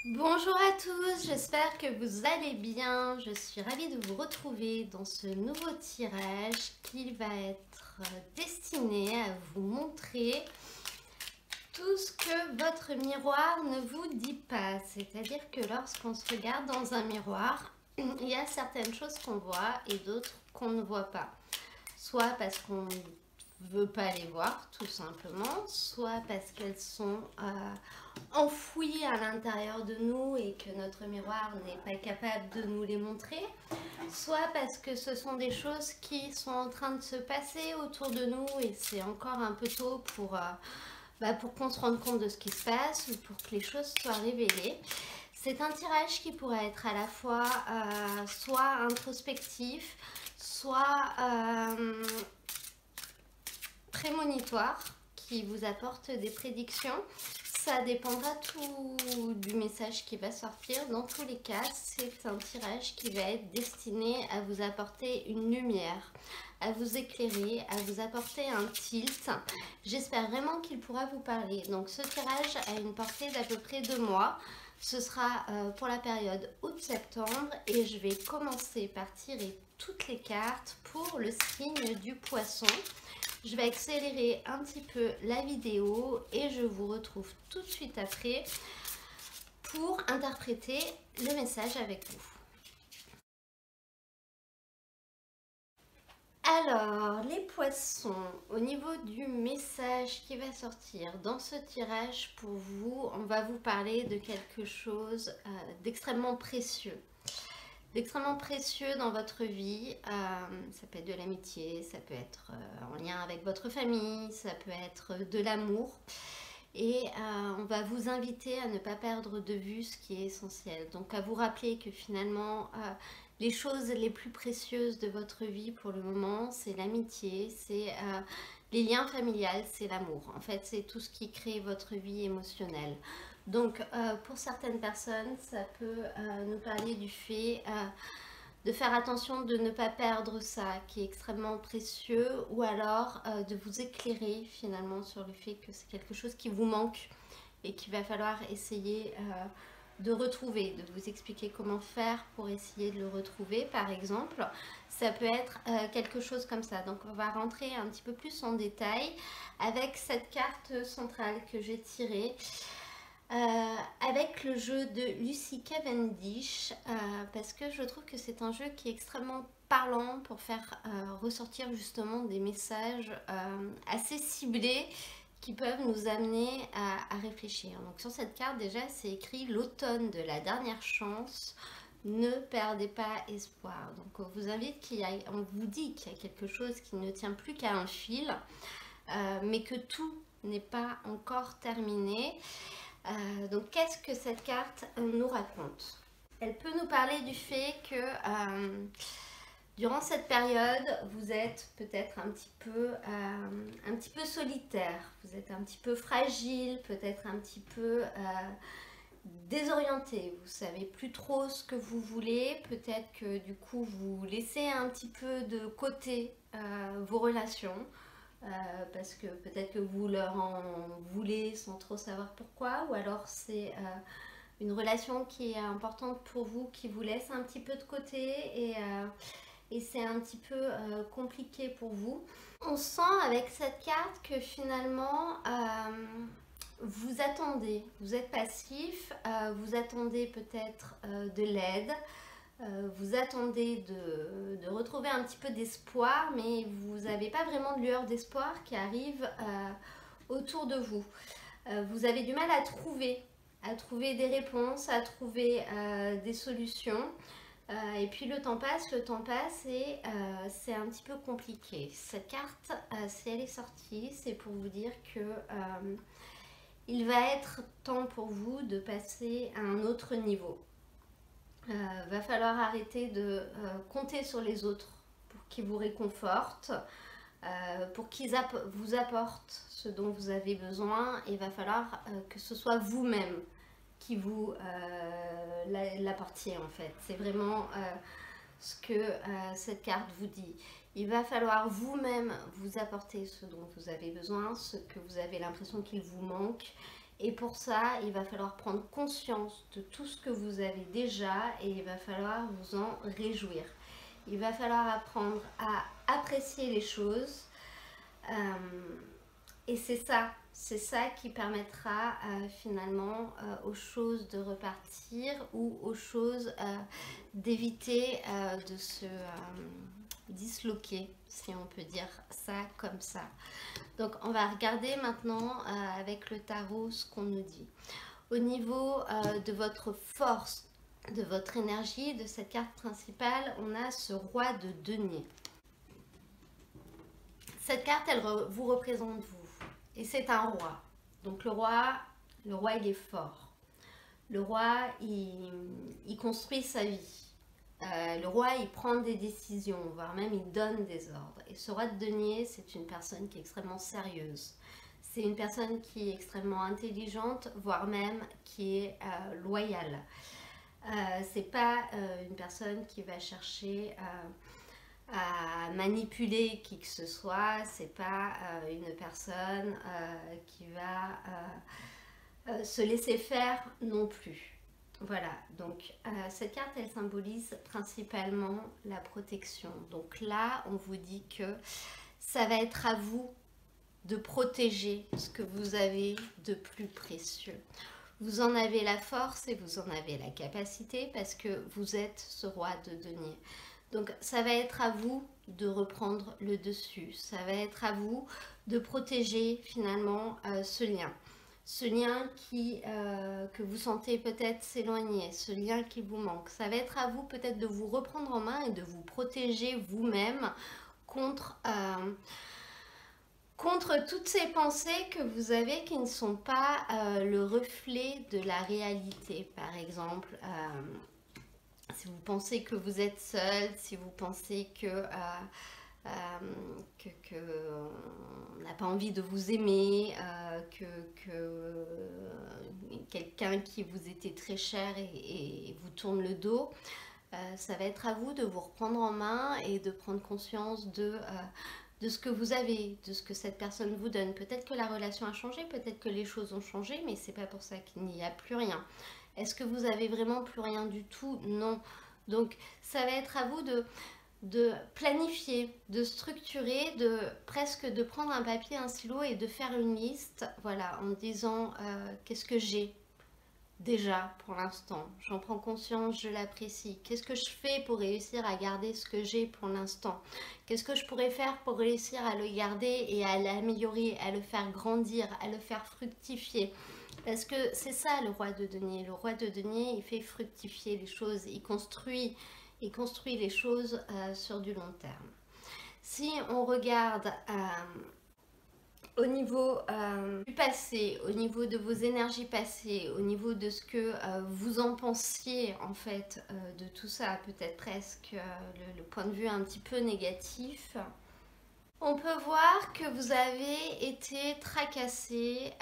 Bonjour à tous, j'espère que vous allez bien. Je suis ravie de vous retrouver dans ce nouveau tirage qui va être destiné à vous montrer tout ce que votre miroir ne vous dit pas. C'est-à-dire que lorsqu'on se regarde dans un miroir, il y a certaines choses qu'on voit et d'autres qu'on ne voit pas. Soit parce qu'on veut pas les voir tout simplement, soit parce qu'elles sont enfouies à l'intérieur de nous et que notre miroir n'est pas capable de nous les montrer, soit parce que ce sont des choses qui sont en train de se passer autour de nous et c'est encore un peu tôt pour qu'on se rende compte de ce qui se passe ou pour que les choses soient révélées. C'est un tirage qui pourrait être à la fois soit introspectif, soit prémonitoire, qui vous apporte des prédictions. Ça dépendra tout du message qui va sortir. Dans tous les cas, c'est un tirage qui va être destiné à vous apporter une lumière, à vous éclairer, à vous apporter un tilt. J'espère vraiment qu'il pourra vous parler. Donc ce tirage a une portée d'à peu près 2 mois. Ce sera pour la période août-septembre et je vais commencer par tirer toutes les cartes pour le signe du poisson. Je vais accélérer un petit peu la vidéo et je vous retrouve tout de suite après pour interpréter le message avec vous. Alors, les poissons, au niveau du message qui va sortir dans ce tirage pour vous, on va vous parler de quelque chose d'extrêmement précieux. D'extrêmement précieux dans votre vie. Ça peut être de l'amitié, ça peut être en lien avec votre famille, ça peut être de l'amour. Et on va vous inviter à ne pas perdre de vue ce qui est essentiel. Donc à vous rappeler que finalement, les choses les plus précieuses de votre vie pour le moment, c'est l'amitié, c'est les liens familiales, c'est l'amour. En fait, c'est tout ce qui crée votre vie émotionnelle. Donc pour certaines personnes, ça peut nous parler du fait de faire attention de ne pas perdre ça qui est extrêmement précieux, ou alors de vous éclairer finalement sur le fait que c'est quelque chose qui vous manque et qu'il va falloir essayer de retrouver, de vous expliquer comment faire pour essayer de le retrouver par exemple. Ça peut être quelque chose comme ça. Donc on va rentrer un petit peu plus en détail avec cette carte centrale que j'ai tirée. Avec le jeu de Lucy Cavendish, parce que je trouve que c'est un jeu qui est extrêmement parlant pour faire ressortir justement des messages assez ciblés qui peuvent nous amener à réfléchir. Donc sur cette carte déjà c'est écrit l'automne de la dernière chance, ne perdez pas espoir. Donc on vous invite on vous dit qu'il y a quelque chose qui ne tient plus qu'à un fil, mais que tout n'est pas encore terminé. Donc qu'est-ce que cette carte nous raconte? Elle peut nous parler du fait que durant cette période, vous êtes peut-être un petit peu solitaire, vous êtes un petit peu fragile, peut-être un petit peu désorienté, vous savez plus trop ce que vous voulez, peut-être que du coup vous laissez un petit peu de côté vos relations. Parce que peut-être que vous leur en voulez sans trop savoir pourquoi, ou alors c'est une relation qui est importante pour vous, qui vous laisse un petit peu de côté et c'est un petit peu compliqué pour vous. On sent avec cette carte que finalement vous attendez, vous êtes passif, vous attendez peut-être de l'aide. Vous attendez de retrouver un petit peu d'espoir, mais vous n'avez pas vraiment de lueur d'espoir qui arrive autour de vous. Vous avez du mal à trouver des réponses, à trouver des solutions. Et puis le temps passe et c'est un petit peu compliqué. Cette carte, si elle est sortie, c'est pour vous dire que il va être temps pour vous de passer à un autre niveau. Va falloir arrêter de compter sur les autres pour qu'ils vous réconfortent, pour qu'ils vous apportent ce dont vous avez besoin. Il va falloir que ce soit vous-même qui vous l'apportiez en fait. C'est vraiment ce que cette carte vous dit. Il va falloir vous-même vous apporter ce dont vous avez besoin, ce que vous avez l'impression qu'il vous manque, Et pour ça, il va falloir prendre conscience de tout ce que vous avez déjà et il va falloir vous en réjouir. Il va falloir apprendre à apprécier les choses. Et c'est ça qui permettra finalement aux choses de repartir ou aux choses d'éviter de se disloquer, si on peut dire ça comme ça. Donc on va regarder maintenant avec le tarot ce qu'on nous dit. Au niveau de votre force, de votre énergie, de cette carte principale, on a ce roi de denier. Cette carte, elle vous représente vous. Et c'est un roi. Donc le roi il est fort. Le roi, il construit sa vie. Le roi, il prend des décisions, voire même il donne des ordres. Et ce roi de denier, c'est une personne qui est extrêmement sérieuse. C'est une personne qui est extrêmement intelligente, voire même qui est loyale. C'est pas une personne qui va chercher à manipuler qui que ce soit. C'est pas une personne qui va se laisser faire non plus. Voilà, donc cette carte, elle symbolise principalement la protection. Donc là, on vous dit que ça va être à vous de protéger ce que vous avez de plus précieux. Vous en avez la force et vous en avez la capacité parce que vous êtes ce roi de denier. Donc ça va être à vous de reprendre le dessus. Ça va être à vous de protéger finalement ce lien. Ce lien que vous sentez peut-être s'éloigner, ce lien qui vous manque. Ça va être à vous peut-être de vous reprendre en main et de vous protéger vous-même contre toutes ces pensées que vous avez qui ne sont pas le reflet de la réalité. Par exemple, si vous pensez que vous êtes seul, si vous pensez que on n'a pas envie de vous aimer, que quelqu'un qui vous était très cher et vous tourne le dos, ça va être à vous de vous reprendre en main et de prendre conscience de ce que vous avez, de ce que cette personne vous donne. Peut-être que la relation a changé, peut-être que les choses ont changé, mais c'est pas pour ça qu'il n'y a plus rien. Est-ce que vous avez vraiment plus rien du tout? Non. Donc ça va être à vous de planifier, de structurer, presque de prendre un papier, un stylo et de faire une liste, voilà, en disant qu'est-ce que j'ai déjà pour l'instant, j'en prends conscience, je l'apprécie. Qu'est-ce que je fais pour réussir à garder ce que j'ai pour l'instant? Qu'est-ce que je pourrais faire pour réussir à le garder et à l'améliorer, à le faire grandir, à le faire fructifier? Parce que c'est ça le roi de denier. Le roi de denier, il fait fructifier les choses, il construit les choses sur du long terme. Si on regarde au niveau du passé, au niveau de vos énergies passées, au niveau de ce que vous en pensiez en fait de tout ça, peut-être presque le point de vue un petit peu négatif, on peut voir que vous avez été tracassé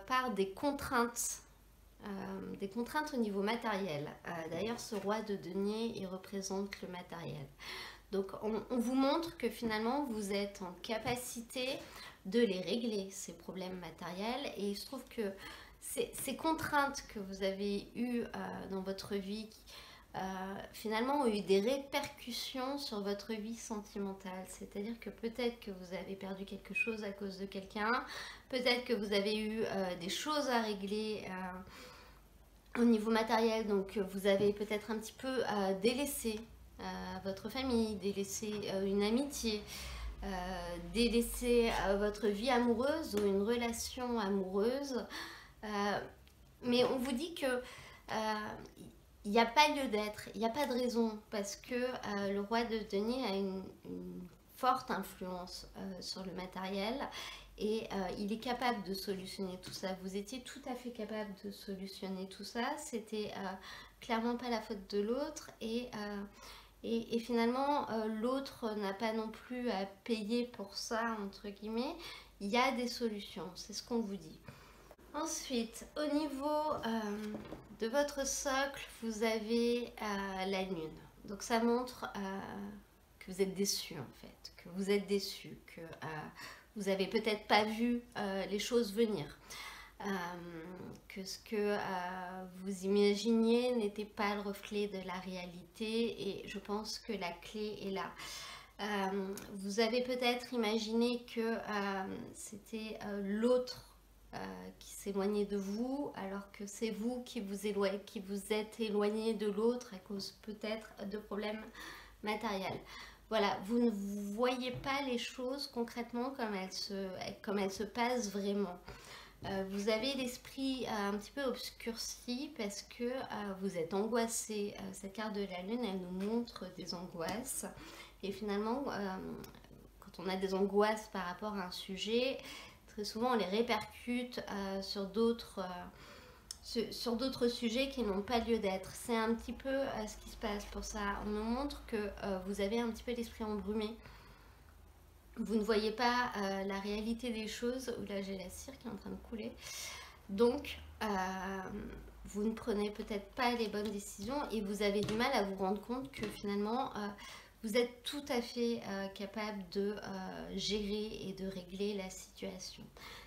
par des contraintes au niveau matériel. D'ailleurs, ce roi de denier, il représente le matériel. Donc, on vous montre que finalement, vous êtes en capacité de les régler, ces problèmes matériels. Et il se trouve que ces contraintes que vous avez eues dans votre vie, finalement, ont eu des répercussions sur votre vie sentimentale. C'est-à-dire que peut-être que vous avez perdu quelque chose à cause de quelqu'un, peut-être que vous avez eu des choses à régler au niveau matériel, donc vous avez peut-être un petit peu délaissé votre famille, délaissé une amitié, délaissé votre vie amoureuse ou une relation amoureuse. Mais on vous dit que il n'y a pas lieu d'être, il n'y a pas de raison, parce que le roi de denier a une forte influence sur le matériel. Et il est capable de solutionner tout ça. Vous étiez tout à fait capable de solutionner tout ça. C'était clairement pas la faute de l'autre. Et finalement, l'autre n'a pas non plus à payer pour ça, entre guillemets. Il y a des solutions, c'est ce qu'on vous dit. Ensuite, au niveau de votre socle, vous avez la lune. Donc ça montre que vous êtes déçu en fait. Que vous êtes déçu, que... vous n'avez peut-être pas vu les choses venir, que ce que vous imaginiez n'était pas le reflet de la réalité, et je pense que la clé est là. Vous avez peut-être imaginé que c'était l'autre qui s'éloignait de vous, alors que c'est vous qui vous êtes éloigné de l'autre à cause peut-être de problèmes matériels. Voilà, vous ne voyez pas les choses concrètement comme elles se passent vraiment. Vous avez l'esprit un petit peu obscurci parce que vous êtes angoissé. Cette carte de la lune, elle nous montre des angoisses. Et finalement, quand on a des angoisses par rapport à un sujet, très souvent on les répercute sur d'autres sujets qui n'ont pas lieu d'être. C'est un petit peu ce qui se passe pour ça. On nous montre que vous avez un petit peu l'esprit embrumé. Vous ne voyez pas la réalité des choses. Là, j'ai la cire qui est en train de couler. Donc, vous ne prenez peut-être pas les bonnes décisions et vous avez du mal à vous rendre compte que finalement, vous êtes tout à fait capable de gérer et de régler la situation.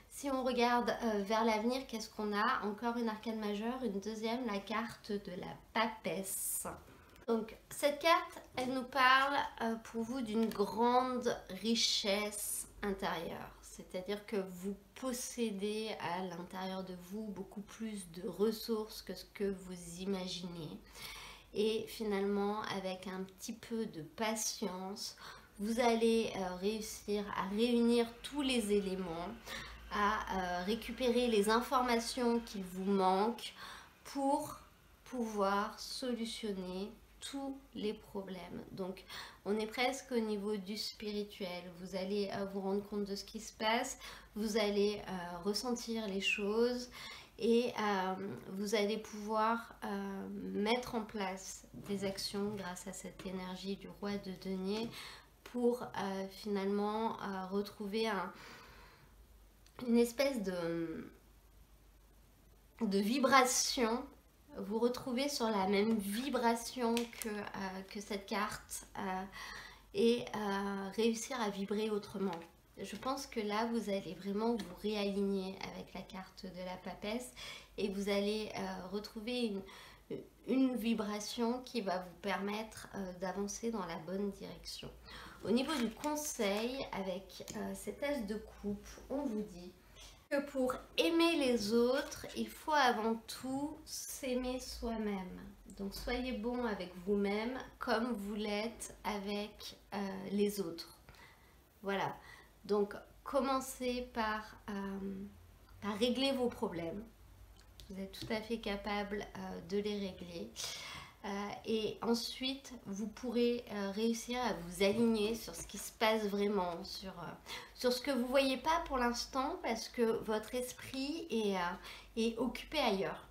Si on regarde vers l'avenir, qu'est-ce qu'on a? Encore une arcane majeure, une deuxième, la carte de la papesse. Donc cette carte, elle nous parle pour vous d'une grande richesse intérieure. C'est-à-dire que vous possédez à l'intérieur de vous beaucoup plus de ressources que ce que vous imaginez. Et finalement, avec un petit peu de patience, vous allez réussir à réunir tous les éléments, à récupérer les informations qu'il vous manque pour pouvoir solutionner tous les problèmes. Donc on est presque au niveau du spirituel. Vous allez vous rendre compte de ce qui se passe, vous allez ressentir les choses et vous allez pouvoir mettre en place des actions grâce à cette énergie du roi de denier pour finalement retrouver une espèce de vibration. Vous retrouvez sur la même vibration que cette carte et réussir à vibrer autrement. Je pense que là, vous allez vraiment vous réaligner avec la carte de la papesse et vous allez retrouver une vibration qui va vous permettre d'avancer dans la bonne direction. Au niveau du conseil, avec cet as de coupe, on vous dit que pour aimer les autres, il faut avant tout s'aimer soi-même. Donc soyez bon avec vous-même comme vous l'êtes avec les autres. Voilà. Donc commencez par régler vos problèmes. Vous êtes tout à fait capable de les régler. Et ensuite, vous pourrez réussir à vous aligner sur ce qui se passe vraiment, sur ce que vous ne voyez pas pour l'instant parce que votre esprit est occupé ailleurs.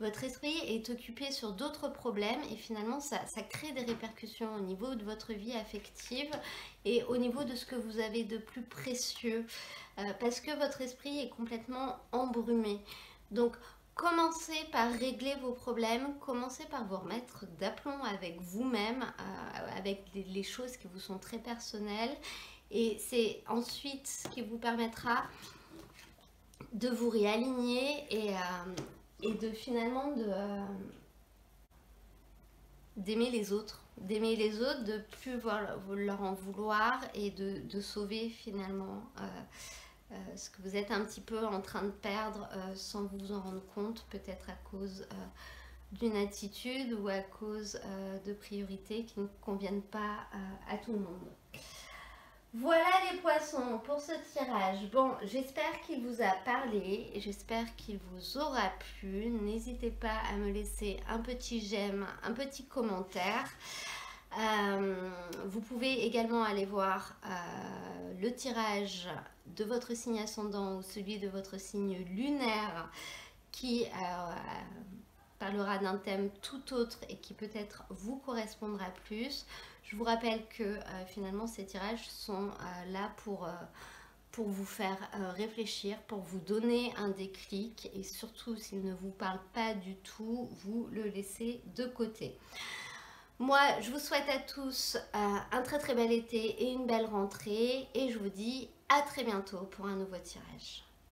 Votre esprit est occupé sur d'autres problèmes et finalement, ça crée des répercussions au niveau de votre vie affective et au niveau de ce que vous avez de plus précieux parce que votre esprit est complètement embrumé. Donc, commencez par régler vos problèmes, commencez par vous remettre d'aplomb avec vous-même, avec les choses qui vous sont très personnelles. Et c'est ensuite ce qui vous permettra de vous réaligner et de finalement d'aimer les autres. D'aimer les autres, de ne plus leur en vouloir et de sauver finalement ce que vous êtes un petit peu en train de perdre sans vous en rendre compte, peut-être à cause d'une attitude ou à cause de priorités qui ne conviennent pas à tout le monde. Voilà les poissons pour ce tirage. Bon, j'espère qu'il vous a parlé, j'espère qu'il vous aura plu. N'hésitez pas à me laisser un petit j'aime, un petit commentaire. Vous pouvez également aller voir le tirage de votre signe ascendant ou celui de votre signe lunaire qui parlera d'un thème tout autre et qui peut-être vous correspondra plus. Je vous rappelle que finalement ces tirages sont là pour vous faire réfléchir, pour vous donner un déclic et surtout s'il ne vous parle pas du tout, vous le laissez de côté. Moi, je vous souhaite à tous un très très bel été et une belle rentrée et je vous dis à très bientôt pour un nouveau tirage.